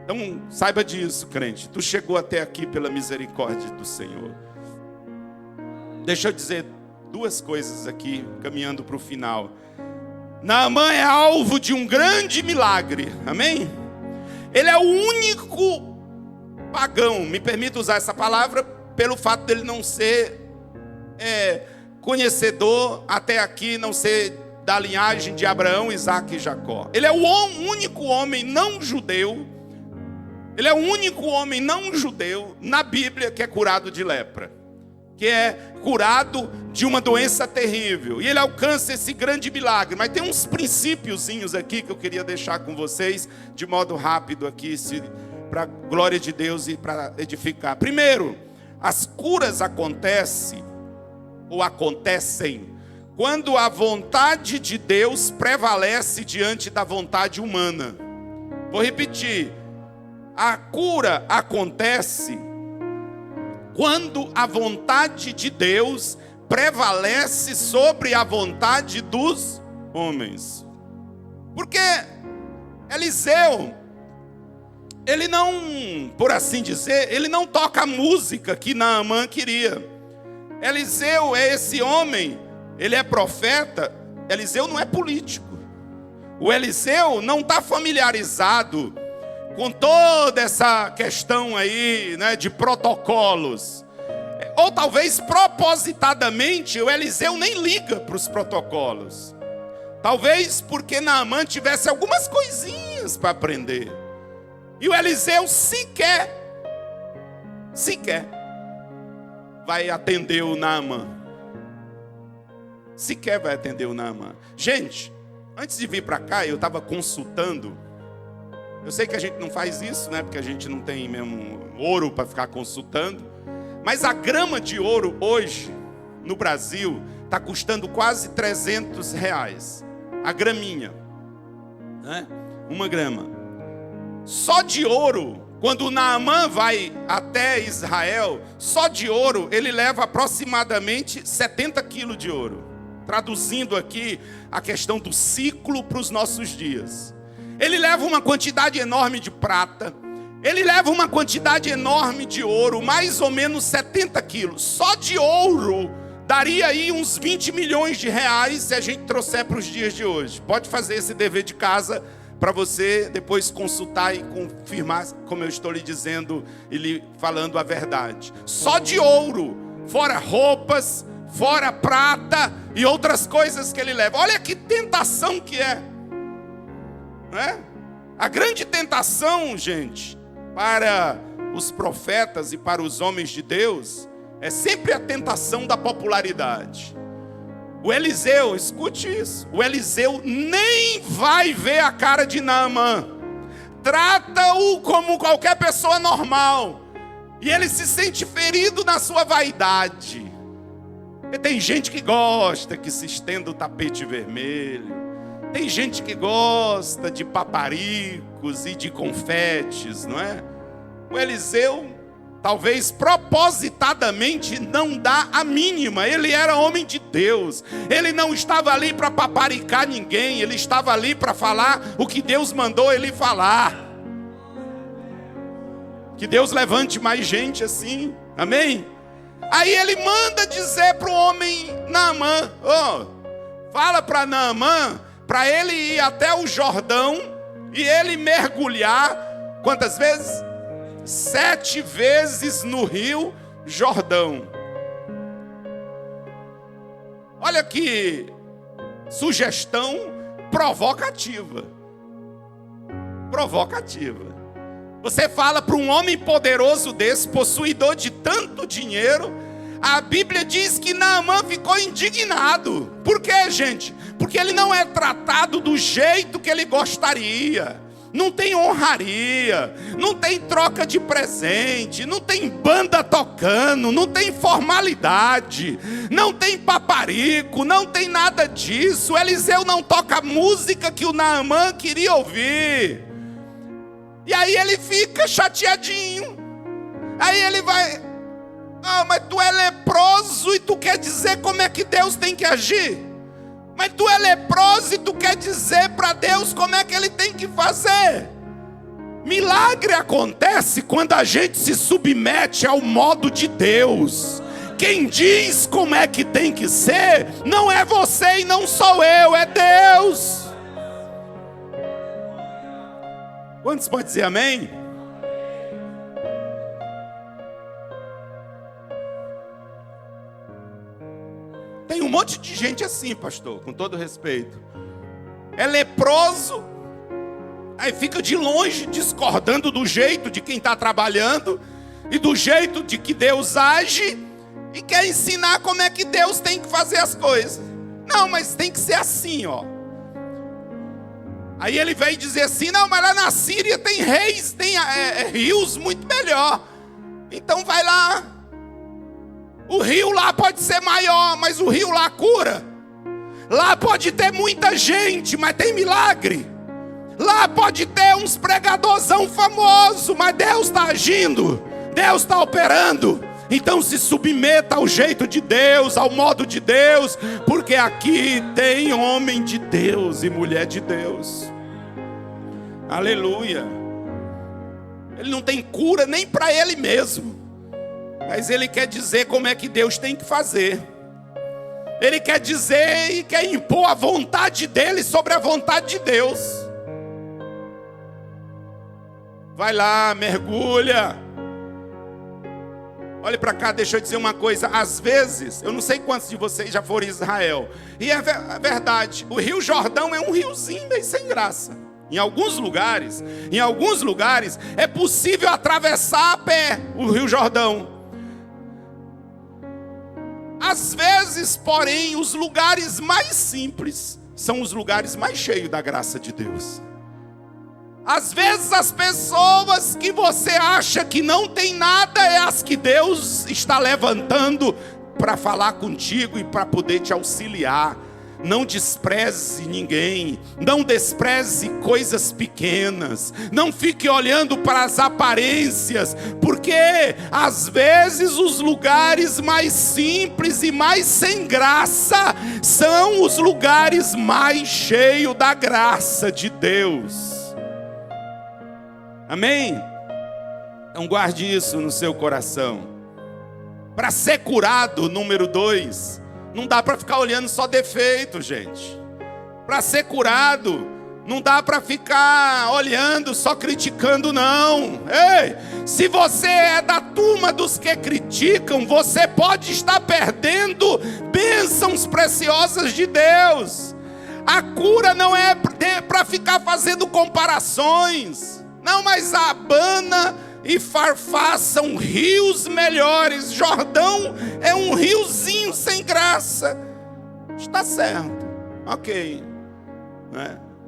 Então saiba disso, crente. Tu chegou até aqui pela misericórdia do Senhor. Deixa eu dizer duas coisas aqui, caminhando para o final. Naamã é alvo de um grande milagre, amém? Ele é o único pagão, me permita usar essa palavra, pelo fato dele não ser conhecedor até aqui, não ser da linhagem de Abraão, Isaque e Jacó. Ele é o único homem não judeu, ele é o único homem não judeu na Bíblia que é curado de lepra, que é curado de uma doença terrível, e ele alcança esse grande milagre. Mas tem uns princípiozinhos aqui que eu queria deixar com vocês, de modo rápido aqui, para a glória de Deus e para edificar. Primeiro, as curas acontecem quando a vontade de Deus prevalece diante da vontade humana. Vou repetir, a cura acontece quando a vontade de Deus prevalece sobre a vontade dos homens. Porque Eliseu, ele não, por assim dizer, ele não toca a música que Naamã queria. Eliseu é esse homem, ele é profeta. Eliseu não é político. O Eliseu não está familiarizado com toda essa questão aí, né, de protocolos. Ou talvez propositadamente o Eliseu nem liga para os protocolos. Talvez porque Naamã tivesse algumas coisinhas para aprender. E o Eliseu sequer vai atender o Naamã. Sequer vai atender o Naamã. Gente, antes de vir para cá, eu estava consultando. Eu sei que a gente não faz isso, né? Porque a gente não tem mesmo ouro para ficar consultando. Mas a grama de ouro hoje, no Brasil, está custando quase R$300. A graminha, né? Uma grama. Só de ouro, quando o Naamã vai até Israel, só de ouro ele leva aproximadamente 70 quilos de ouro. Traduzindo aqui a questão do ciclo para os nossos dias. Ele leva uma quantidade enorme de prata. Ele leva uma quantidade enorme de ouro, mais ou menos 70 quilos. Só de ouro daria aí uns 20 milhões de reais se a gente trouxer para os dias de hoje. Pode fazer esse dever de casa para você depois consultar e confirmar, como eu estou lhe dizendo e lhe falando a verdade. Só de ouro, fora roupas, fora prata e outras coisas que ele leva. Olha que tentação que é. Não é? A grande tentação, gente, para os profetas e para os homens de Deus, é sempre a tentação da popularidade. O Eliseu, escute isso, o Eliseu nem vai ver a cara de Naamã. Trata-o como qualquer pessoa normal. E ele se sente ferido na sua vaidade. E tem gente que gosta que se estenda o tapete vermelho. Tem gente que gosta de paparicos e de confetes, não é? O Eliseu, talvez propositadamente, não dá a mínima. Ele era homem de Deus. Ele não estava ali para paparicar ninguém. Ele estava ali para falar o que Deus mandou ele falar. Que Deus levante mais gente assim. Amém? Aí ele manda dizer para o homem Naamã: fala para Naamã, para ele ir até o Jordão e ele mergulhar, quantas vezes? 7 vezes no rio Jordão. Olha que sugestão provocativa. Provocativa. Você fala para um homem poderoso desse, possuidor de tanto dinheiro. A Bíblia diz que Naamã ficou indignado. Por quê, gente? Porque ele não é tratado do jeito que ele gostaria. Não tem honraria, não tem troca de presente, não tem banda tocando, não tem formalidade, não tem paparico, não tem nada disso. Eliseu não toca a música que o Naamã queria ouvir. E aí ele fica chateadinho. Aí ele vai: mas tu é leproso e tu quer dizer como é que Deus tem que agir? Mas tu é leproso e tu quer dizer para Deus como é que Ele tem que fazer? Milagre acontece quando a gente se submete ao modo de Deus. quem diz como é que tem que ser não é você e não sou eu, é Deus. Quantos podem dizer amém? Tem um monte de gente assim, pastor, com todo respeito. É leproso, aí fica de longe discordando do jeito de quem está trabalhando e do jeito de que Deus age, e quer ensinar como é que Deus tem que fazer as coisas. Não, mas tem que ser assim, ó. Aí ele vem dizer assim: não, mas lá na Síria tem reis, tem rios muito melhor. Então vai lá. O rio lá pode ser maior, mas o rio lá cura. Lá pode ter muita gente, mas tem milagre. Lá pode ter uns pregadorzão famoso, mas Deus está agindo, Deus está operando. Então se submeta ao jeito de Deus, ao modo de Deus, porque aqui tem homem de Deus e mulher de Deus. Aleluia. Ele não tem cura nem para ele mesmo, mas ele quer dizer como é que Deus tem que fazer. Ele quer dizer e quer impor a vontade dele sobre a vontade de Deus. Vai lá, mergulha. Olhe para cá, deixa eu dizer uma coisa. Às vezes, eu não sei quantos de vocês já foram em Israel, e é verdade, o Rio Jordão é um riozinho meio sem graça. Em alguns lugares é possível atravessar a pé o Rio Jordão. Às vezes, porém, os lugares mais simples são os lugares mais cheios da graça de Deus. Às vezes as pessoas que você acha que não tem nada é as que Deus está levantando para falar contigo e para poder te auxiliar. Não despreze ninguém, não despreze coisas pequenas, não fique olhando para as aparências, porque às vezes os lugares mais simples e mais sem graça são os lugares mais cheios da graça de Deus. Amém? Então guarde isso no seu coração. Para ser curado, número 2, não dá para ficar olhando só defeito, gente. Para ser curado, não dá para ficar olhando, só criticando, não. Ei, se você é da turma dos que criticam, você pode estar perdendo bênçãos preciosas de Deus. A cura não é para ficar fazendo comparações. Não, mas Abana e Farfá são rios melhores. Jordão é um riozinho sem graça. Está certo, ok,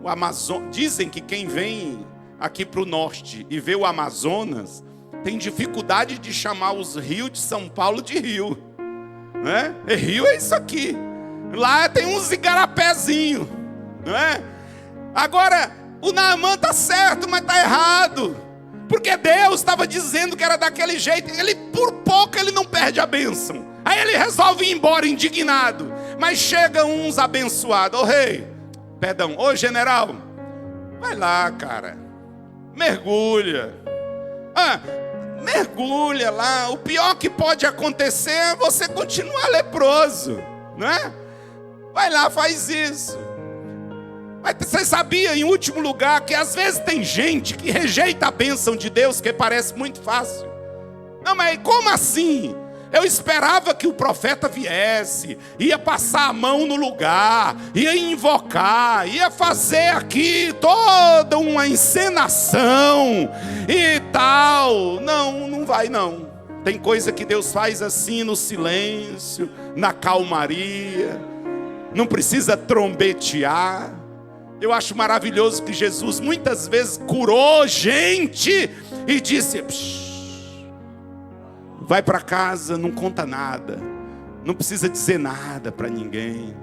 O Amazonas, dizem que quem vem aqui para o norte e vê o Amazonas tem dificuldade de chamar os rios de São Paulo de rio, E rio é isso aqui. Lá tem uns igarapézinhos, Agora o Naamã está certo, mas está errado, porque Deus estava dizendo que era daquele jeito. Ele, por pouco, ele não perde a bênção. Aí ele resolve ir embora indignado. Mas chegam uns abençoados. Ô general, vai lá, cara, mergulha. Mergulha lá. O pior que pode acontecer é você continuar leproso, Vai lá, faz isso. Mas você sabia, em último lugar, que às vezes tem gente que rejeita a bênção de Deus, que parece muito fácil. Não, mas como assim? Eu esperava que o profeta viesse, ia passar a mão no lugar, ia invocar, ia fazer aqui toda uma encenação e tal. Não, não vai não. Tem coisa que Deus faz assim no silêncio, na calmaria. Não precisa trombetear. Eu acho maravilhoso que Jesus muitas vezes curou gente e disse: vai para casa, não conta nada, não precisa dizer nada para ninguém.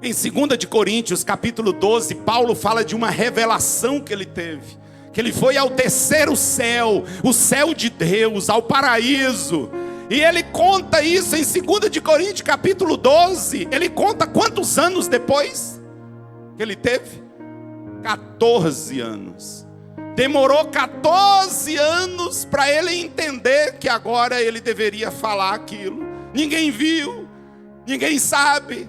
Em 2 de Coríntios, capítulo 12, Paulo fala de uma revelação que ele teve, que ele foi ao terceiro céu, o céu de Deus, ao paraíso. E ele conta isso em 2 de Coríntios, capítulo 12. Ele conta quantos anos depois que ele teve? 14 anos. Demorou 14 anos para ele entender que agora ele deveria falar aquilo. Ninguém viu, ninguém sabe.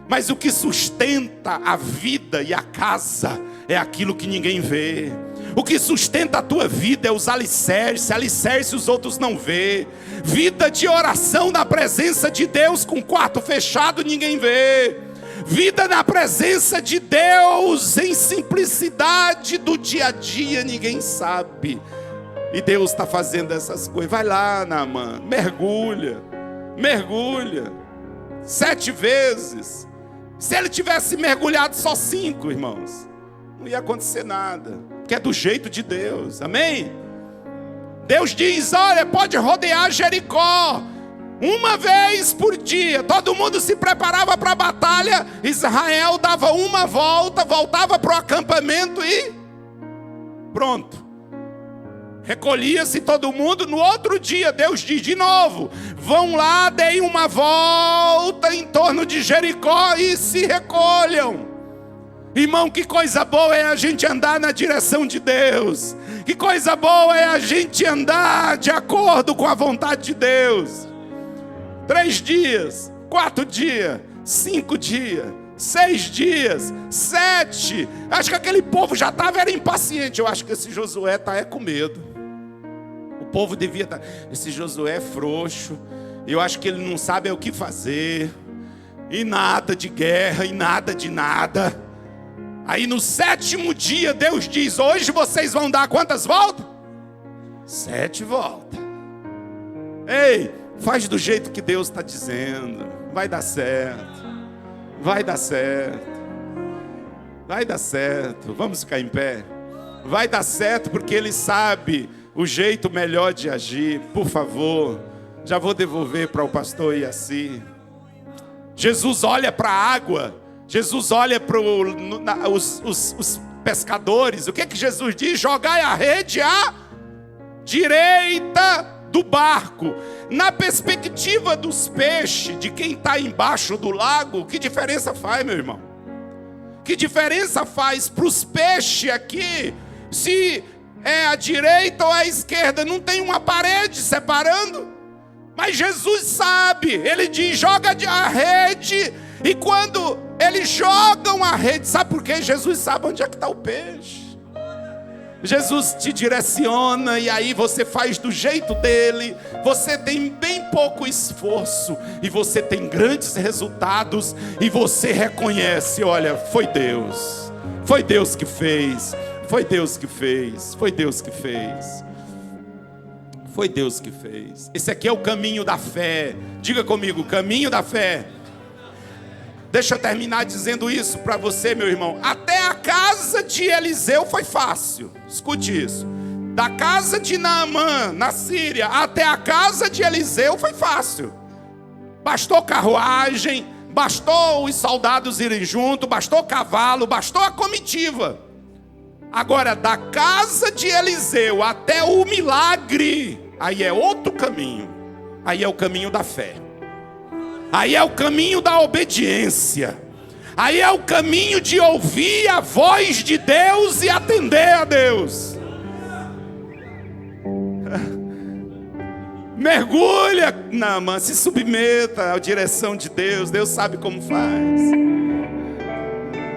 Mas o que sustenta a vida e a casa é aquilo que ninguém vê. O que sustenta a tua vida é os alicerces. Alicerces os outros não vê. Vida de oração na presença de Deus com o quarto fechado, ninguém vê. Vida na presença de Deus em simplicidade do dia a dia, ninguém sabe. E Deus está fazendo essas coisas. Vai lá, Naamã, mergulha. 7 vezes. Se ele tivesse mergulhado só 5, irmãos, não ia acontecer nada, porque é do jeito de Deus, amém? Deus diz, olha, pode rodear Jericó 1 vez por dia. Todo mundo se preparava para a batalha. Israel dava uma volta, voltava para o acampamento e pronto. Recolhia-se todo mundo. No outro dia Deus diz de novo, vão lá, deem uma volta em torno de Jericó e se recolham. Irmão, que coisa boa é a gente andar na direção de Deus. Que coisa boa é a gente andar de acordo com a vontade de Deus. 3 dias, 4 dias, 5 dias, 6 dias, 7. Acho que aquele povo já estava impaciente. Eu acho que esse Josué está com medo. O povo devia estar. Esse Josué é frouxo. Eu acho que ele não sabe o que fazer. E nada de guerra, e nada de nada. Aí no 7º dia Deus diz, hoje vocês vão dar quantas voltas? 7 voltas. Ei, faz do jeito que Deus está dizendo. Vai dar certo. Vai dar certo. Vai dar certo. Vamos ficar em pé. Vai dar certo porque Ele sabe o jeito melhor de agir. Por favor, já vou devolver para o pastor Iaci. Jesus olha para a água. Jesus olha para os pescadores. O que Jesus diz? Jogai a rede à direita do barco. Na perspectiva dos peixes, de quem está embaixo do lago, que diferença faz, meu irmão? Que diferença faz para os peixes aqui, se é a direita ou a esquerda? Não tem uma parede separando. Mas Jesus sabe. Ele diz, joga a rede. E quando eles jogam a rede, sabe por quê? Jesus sabe onde é que está o peixe. Jesus te direciona e aí você faz do jeito dele. Você tem bem pouco esforço e você tem grandes resultados. E você reconhece, olha, foi Deus. Foi Deus que fez. Foi Deus que fez. Foi Deus que fez. Foi Deus que fez. Esse aqui é o caminho da fé. Diga comigo, caminho da fé. Deixa eu terminar dizendo isso para você, meu irmão. Até a casa de Eliseu foi fácil. Escute isso. Da casa de Naamã, na Síria, até a casa de Eliseu foi fácil. Bastou carruagem, bastou os soldados irem junto, bastou cavalo, bastou a comitiva. Agora, da casa de Eliseu até o milagre, aí é outro caminho. Aí é o caminho da fé. Aí é o caminho da obediência. Aí é o caminho de ouvir a voz de Deus e atender a Deus. Mergulha, Naamã, se submeta à direção de Deus. Deus sabe como faz.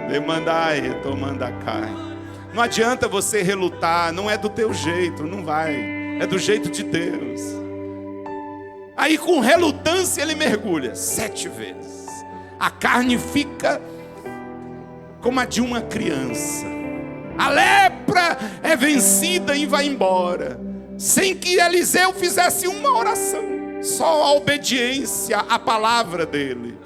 Demandai, tomandacai. Não adianta você relutar, não é do teu jeito, não vai. É do jeito de Deus. Aí com relutância ele mergulha 7 vezes. A carne fica como a de uma criança. A lepra é vencida e vai embora. Sem que Eliseu fizesse uma oração. Só a obediência à palavra dele.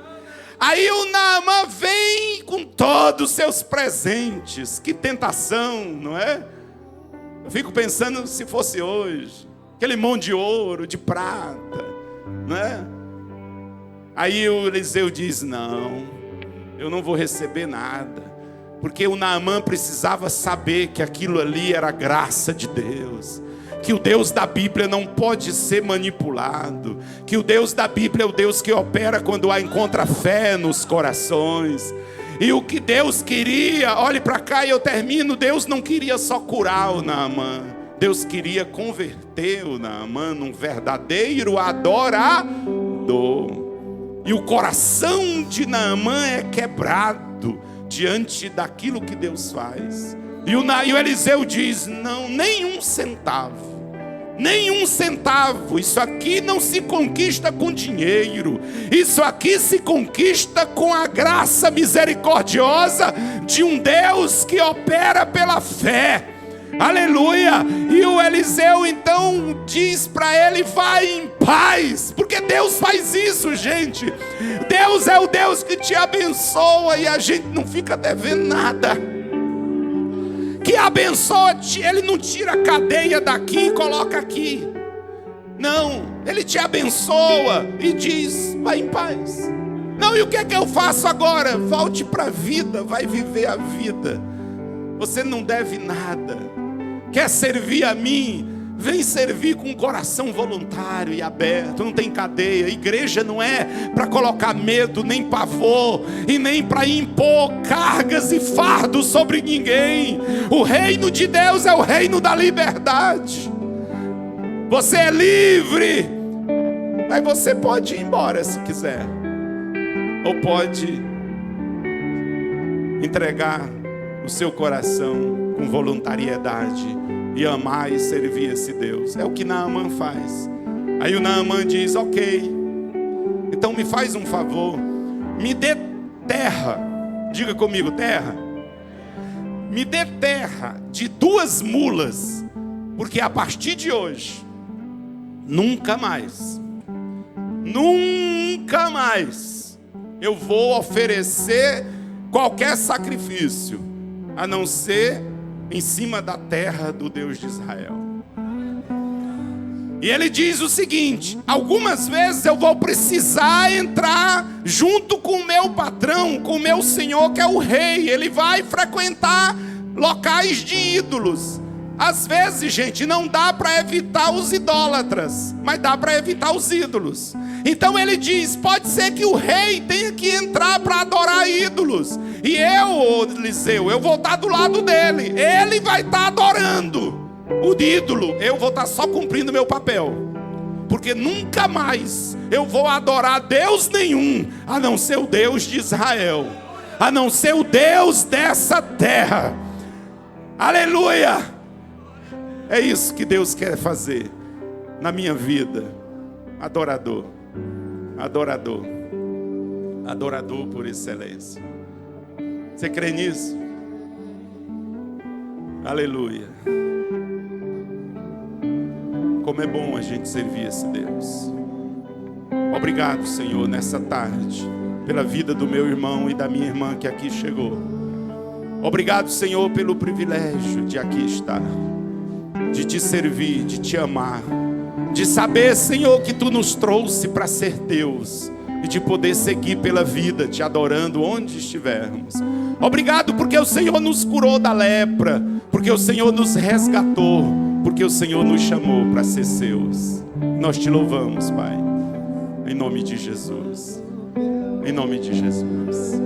Aí o Naamã vem com todos os seus presentes. Que tentação, não é? Eu fico pensando se fosse hoje. Aquele monte de ouro, de prata, não é? Aí o Eliseu diz, não, eu não vou receber nada. Porque o Naamã precisava saber que aquilo ali era a graça de Deus. Que o Deus da Bíblia não pode ser manipulado. Que o Deus da Bíblia é o Deus que opera quando encontra fé nos corações. E o que Deus queria, olhe para cá e eu termino, Deus não queria só curar o Naamã, Deus queria converter o Naamã num verdadeiro adorador. E o coração de Naamã é quebrado diante daquilo que Deus faz. E o Eliseu diz: não, nenhum centavo. Nenhum centavo. Isso aqui não se conquista com dinheiro. Isso aqui se conquista com a graça misericordiosa de um Deus que opera pela fé. Aleluia. E o Eliseu então diz para ele: vai em paz. Porque Deus faz isso, gente. Deus é o Deus que te abençoa e a gente não fica devendo nada. Que abençoa, Ele não tira a cadeia daqui e coloca aqui. Não, Ele te abençoa e diz: vai em paz. Não, e o que é que eu faço agora? Volte para a vida, vai viver a vida. Você não deve nada. Quer servir a mim? Vem servir com um coração voluntário e aberto, não tem cadeia. Igreja não é para colocar medo, nem pavor, e nem para impor cargas e fardos sobre ninguém. O reino de Deus é o reino da liberdade. Você é livre, mas você pode ir embora se quiser, ou pode entregar o seu coração com voluntariedade e amar e servir esse Deus. É o que Naamã faz. Aí o Naamã diz: ok, então me faz um favor, me dê terra. Diga comigo, terra. Me dê terra de 2 mulas, porque a partir de hoje nunca mais eu vou oferecer qualquer sacrifício a não ser em cima da terra do Deus de Israel. E ele diz o seguinte: algumas vezes eu vou precisar entrar junto com o meu patrão, com o meu senhor, que é o rei. Ele vai frequentar locais de ídolos. Às vezes, gente, não dá para evitar os idólatras, mas dá para evitar os ídolos. Então ele diz: pode ser que o rei tenha que entrar para adorar ídolos, e eu, Eliseu, eu vou estar do lado dele. Ele vai estar adorando o ídolo, eu vou estar só cumprindo meu papel, porque nunca mais eu vou adorar Deus nenhum, a não ser o Deus de Israel, a não ser o Deus dessa terra. Aleluia. É isso que Deus quer fazer na minha vida. Adorador, adorador, adorador por excelência. Você crê nisso? Aleluia. Como é bom a gente servir esse Deus. Obrigado, Senhor, nessa tarde, pela vida do meu irmão e da minha irmã que aqui chegou. Obrigado, Senhor, pelo privilégio de aqui estar, de te servir, de te amar, de saber, Senhor, que tu nos trouxe para ser teus, e de poder seguir pela vida te adorando onde estivermos. Obrigado porque o Senhor nos curou da lepra, porque o Senhor nos resgatou, porque o Senhor nos chamou para ser seus. Nós te louvamos, Pai, em nome de Jesus, em nome de Jesus.